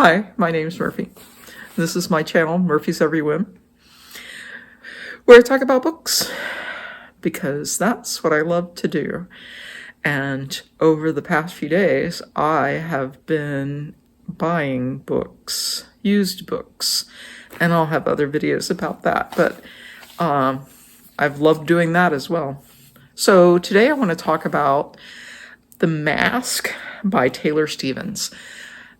Hi, my name's Murphy. This is my channel, Murphy's Every Whim, where I talk about books, because that's what I love to do. And over the past few days, I have been buying books, used books, and I'll have other videos about that, but I've loved doing that as well. So today I want to talk about The Mask by Taylor Stevens.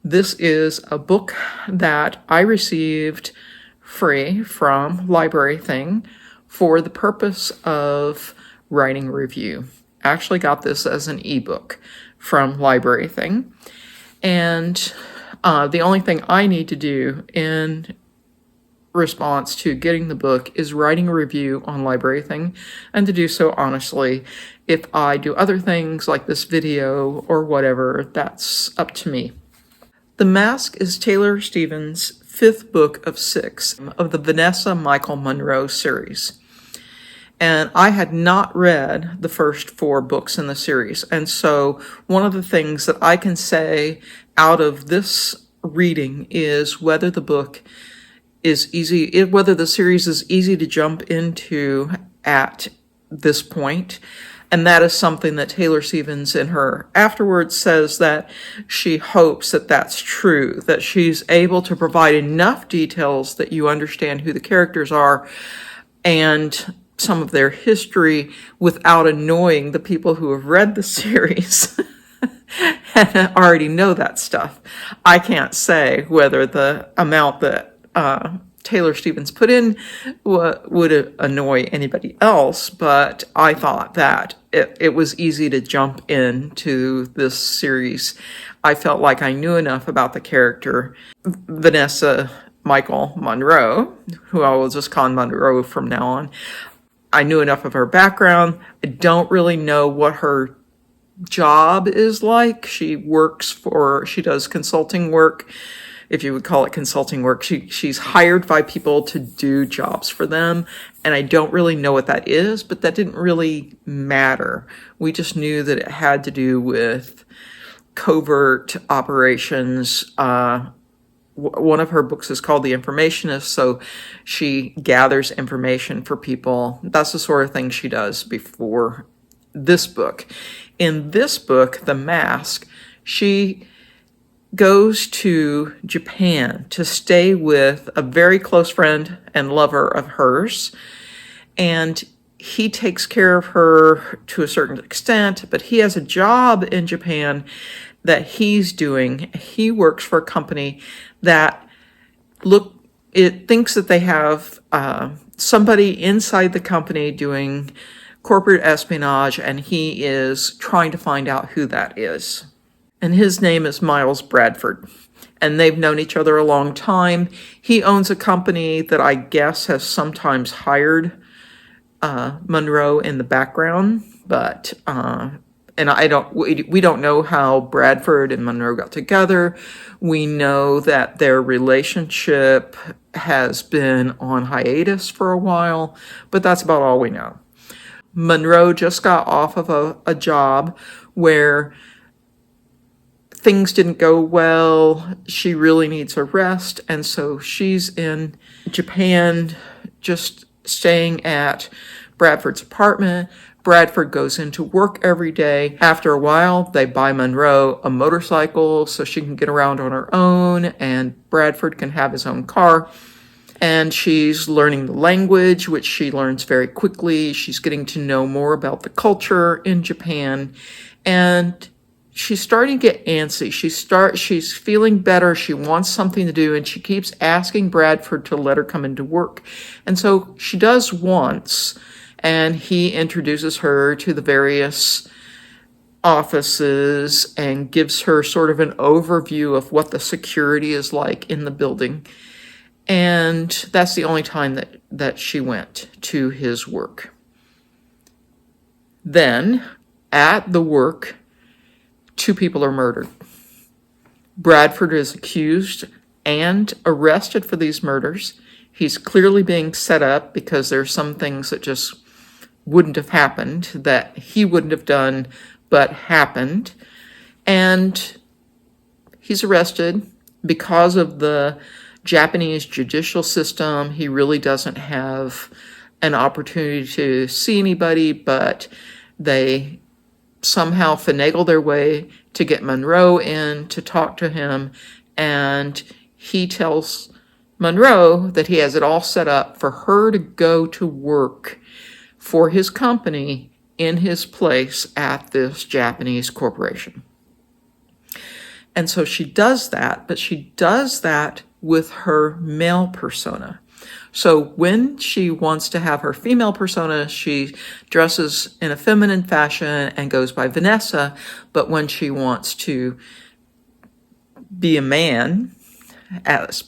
This is a book that I received free from LibraryThing for the purpose of writing a review. I actually got this as an ebook from LibraryThing, and the only thing I need to do in response to getting the book is writing a review on LibraryThing, and to do so honestly. If I do other things like this video or whatever, that's up to me. The Mask is Taylor Stevens' fifth book of 6 of the Vanessa Munroe series. And I had not read the first 4 books in the series. And so one of the things that I can say out of this reading is whether the book is easy, whether the series is easy to jump into at this point. And that is something that Taylor Stevens in her afterwards says that she hopes that that's true, that she's able to provide enough details that you understand who the characters are and some of their history without annoying the people who have read the series and already know that stuff. I can't say whether the amount that Taylor Stevens put in would annoy anybody else, but I thought that it was easy to jump into this series. I felt like I knew enough about the character, Vanessa Munroe, who I will just call Munroe from now on. I knew enough of her background. I don't really know what her job is like. She does consulting work, if you would call it consulting work. She's hired by people to do jobs for them, and I don't really know what that is, but that didn't really matter. We just knew that it had to do with covert operations. One of her books is called The Informationist, so she gathers information for people. That's the sort of thing she does before this book. In this book, The Mask, she goes to Japan to stay with a very close friend and lover of hers, and he takes care of her to a certain extent, but he has a job in Japan that he's doing. He works for a company that it thinks that they have somebody inside the company doing corporate espionage, and he is trying to find out who that is. And his name is Miles Bradford, and they've known each other a long time. He owns a company that I guess has sometimes hired Munroe in the background, but we don't know how Bradford and Munroe got together. We know that their relationship has been on hiatus for a while, but that's about all we know. Munroe just got off of a job where things didn't go well. She really needs a rest, and so she's in Japan just staying at Bradford's apartment. Bradford goes into work every day. After a while, they buy Munroe a motorcycle so she can get around on her own, and Bradford can have his own car. And she's learning the language, which she learns very quickly. She's getting to know more about the culture in Japan, and she's starting to get antsy. She's feeling better. She wants something to do, and she keeps asking Bradford to let her come into work. And so she does once, and he introduces her to the various offices and gives her sort of an overview of what the security is like in the building. And that's the only time that she went to his work. Then, at the work, 2 people are murdered. Bradford is accused and arrested for these murders. He's clearly being set up because there's some things that just wouldn't have happened, that he wouldn't have done, but happened. And he's arrested, Because of the Japanese judicial system, he really doesn't have an opportunity to see anybody, but they somehow finagle their way to get Munroe in to talk to him, and he tells Munroe that he has it all set up for her to go to work for his company in his place at this Japanese corporation. And so she does that, but she does that with her male persona. So when she wants to have her female persona, she dresses in a feminine fashion and goes by Vanessa. But when she wants to be a man,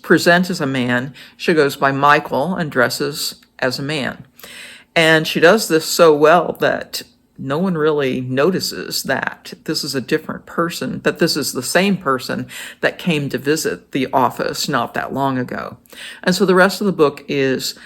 present as a man, she goes by Michael and dresses as a man. And she does this so well that no one really notices that this is a different person, that this is the same person that came to visit the office not that long ago. And so the rest of the book is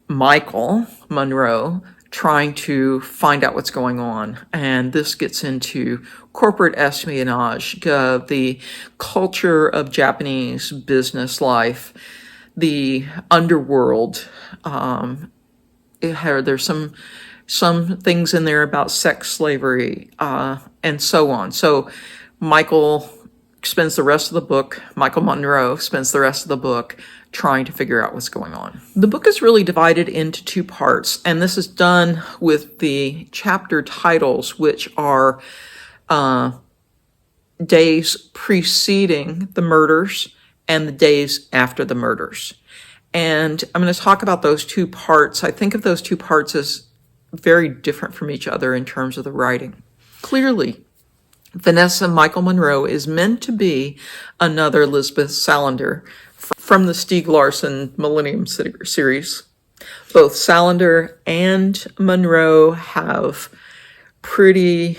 Michael Munroe trying to find out what's going on. And this gets into corporate espionage, the culture of Japanese business life, the underworld. There's some things in there about sex slavery, and so on. So Michael spends the rest of the book, Michael Munroe spends the rest of the book trying to figure out what's going on. The book is really divided into two parts, and this is done with the chapter titles, which are days preceding the murders and the days after the murders. And I'm going to talk about those two parts. I think of those two parts as very different from each other in terms of the writing. Clearly, Vanessa Michael Munroe is meant to be another Elizabeth Salander from the Stieg Larsson Millennium series. Both Salander and Munroe have pretty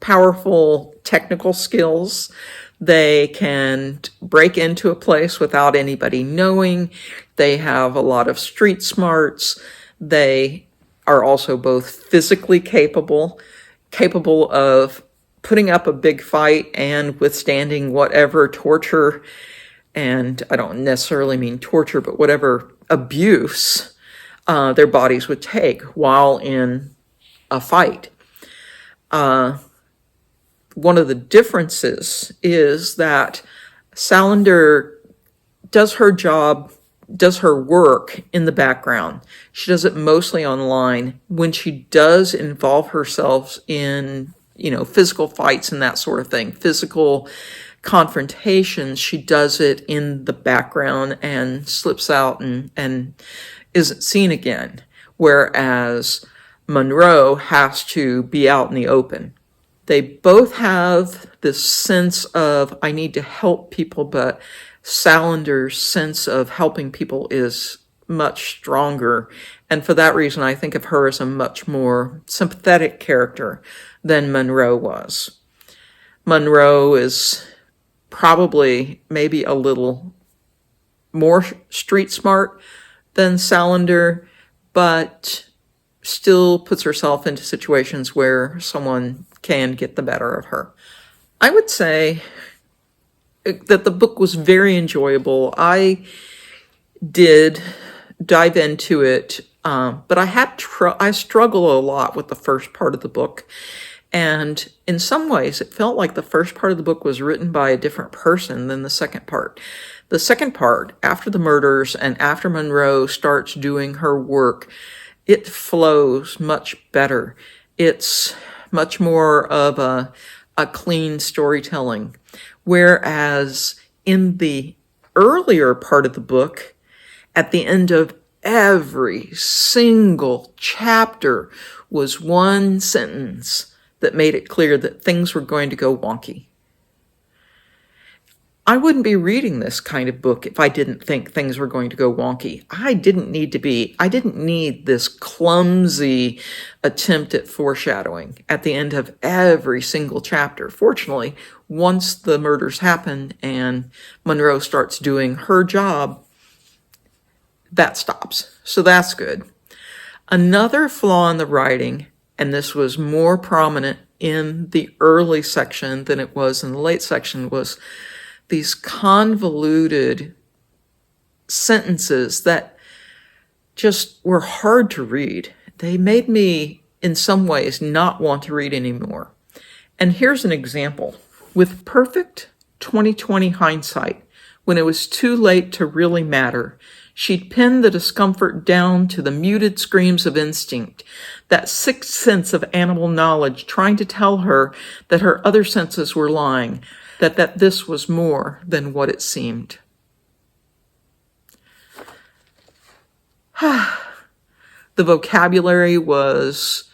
powerful technical skills. They can break into a place without anybody knowing. They have a lot of street smarts. They are also both physically capable of putting up a big fight and withstanding whatever torture, and I don't necessarily mean torture, but whatever abuse their bodies would take while in a fight. One of the differences is that Salander does her job, does her work in the background. She does it mostly online. When she does involve herself in, physical fights and that sort of thing, physical confrontations, she does it in the background and slips out and isn't seen again. Whereas Munroe has to be out in the open. They both have this sense of, I need to help people, but Salander's sense of helping people is much stronger. And for that reason, I think of her as a much more sympathetic character than Munroe was. Munroe is probably maybe a little more street smart than Salander, but still puts herself into situations where someone can get the better of her. I would say that the book was very enjoyable. I did dive into it, but I struggle a lot with the first part of the book. And in some ways, it felt like the first part of the book was written by a different person than the second part. The second part, after the murders and after Munroe starts doing her work, it flows much better. It's much more of a clean storytelling. Whereas in the earlier part of the book, at the end of every single chapter was one sentence that made it clear that things were going to go wonky. I wouldn't be reading this kind of book if I didn't think things were going to go wonky. I didn't need this clumsy attempt at foreshadowing at the end of every single chapter. Fortunately, once the murders happen and Munroe starts doing her job, that stops. So that's good. Another flaw in the writing, and this was more prominent in the early section than it was in the late section, was these convoluted sentences that just were hard to read. They made me, in some ways, not want to read anymore. And here's an example. With perfect 2020 hindsight, when it was too late to really matter, she'd pinned the discomfort down to the muted screams of instinct, that sixth sense of animal knowledge trying to tell her that her other senses were lying, that this was more than what it seemed. The vocabulary was,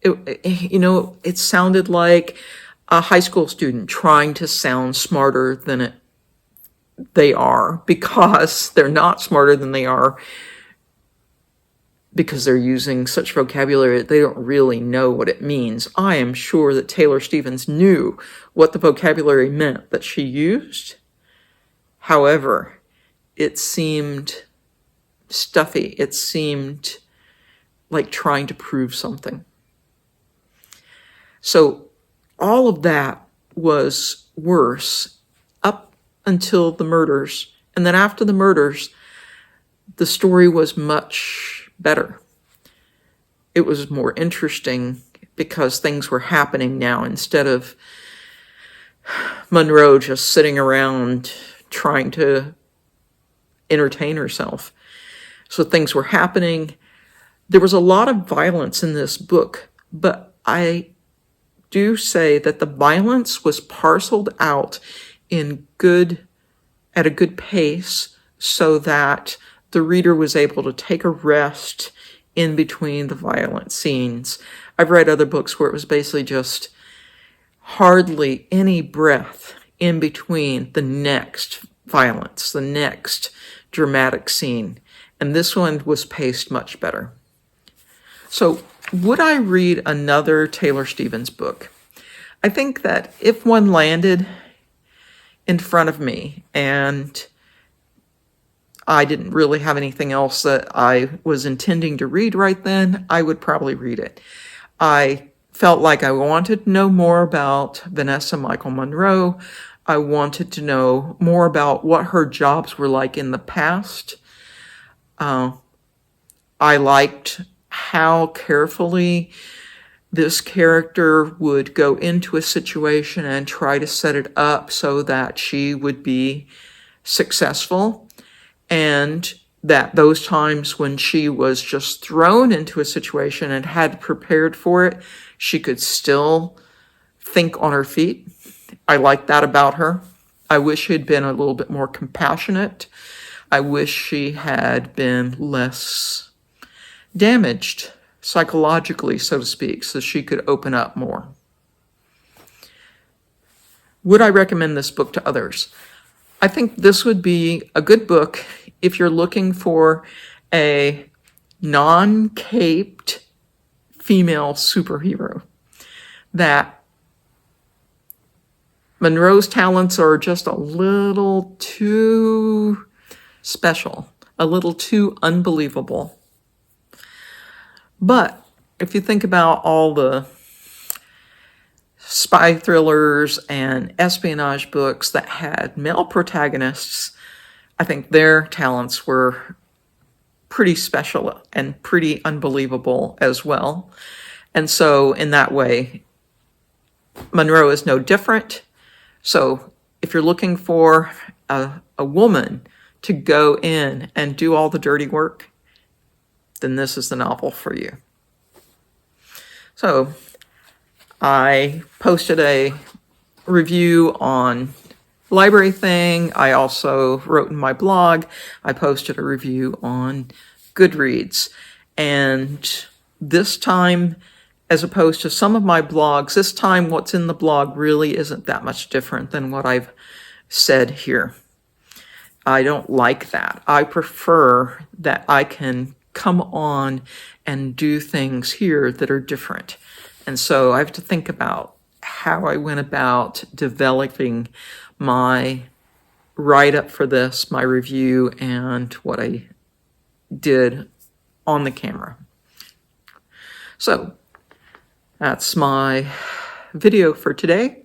it sounded like a high school student trying to sound smarter than they are, because they're not smarter than they are, because they're using such vocabulary that they don't really know what it means. I am sure that Taylor Stevens knew what the vocabulary meant that she used. However, it seemed stuffy. It seemed like trying to prove something. So all of that was worse up until the murders. And then after the murders, the story was much better. It was more interesting because things were happening now, instead of Munroe just sitting around trying to entertain herself. So things were happening. There was a lot of violence in this book, but I do say that the violence was parceled out at a good pace, so that the reader was able to take a rest in between the violent scenes. I've read other books where it was basically just hardly any breath in between the next violence, the next dramatic scene. And this one was paced much better. So would I read another Taylor Stevens book? I think that if one landed in front of me and I didn't really have anything else that I was intending to read right then, I would probably read it. I felt like I wanted to know more about Vanessa Michael Munroe. I wanted to know more about what her jobs were like in the past. I liked how carefully this character would go into a situation and try to set it up so that she would be successful, and that those times when she was just thrown into a situation and had prepared for it, she could still think on her feet. I like that about her. I wish she had been a little bit more compassionate. I wish she had been less damaged psychologically, so to speak, so she could open up more. Would I recommend this book to others? I think this would be a good book if you're looking for a non-caped female superhero. That Munroe's talents are just a little too special, a little too unbelievable. But if you think about all the spy thrillers and espionage books that had male protagonists, I think their talents were pretty special and pretty unbelievable as well. And so in that way, Munroe is no different. So if you're looking for a woman to go in and do all the dirty work, then this is the novel for you. So I posted a review on LibraryThing. I also wrote in my blog. I posted a review on Goodreads. And this time, as opposed to some of my blogs, this time what's in the blog really isn't that much different than what I've said here. I don't like that. I prefer that I can come on and do things here that are different. And so I have to think about how I went about developing my write-up for this, my review, and what I did on the camera. So that's my video for today.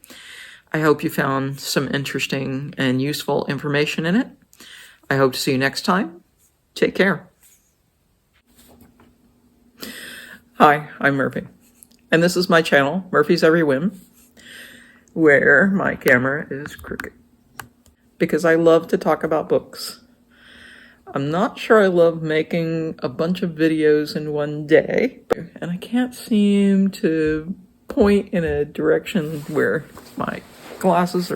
I hope you found some interesting and useful information in it. I hope to see you next time. Take care. Hi, I'm Murphy, and this is my channel, Murphy's Every Whim, where my camera is crooked, because I love to talk about books. I'm not sure I love making a bunch of videos in one day, and I can't seem to point in a direction where my glasses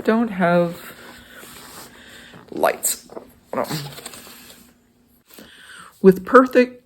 don't have lights. With perfect...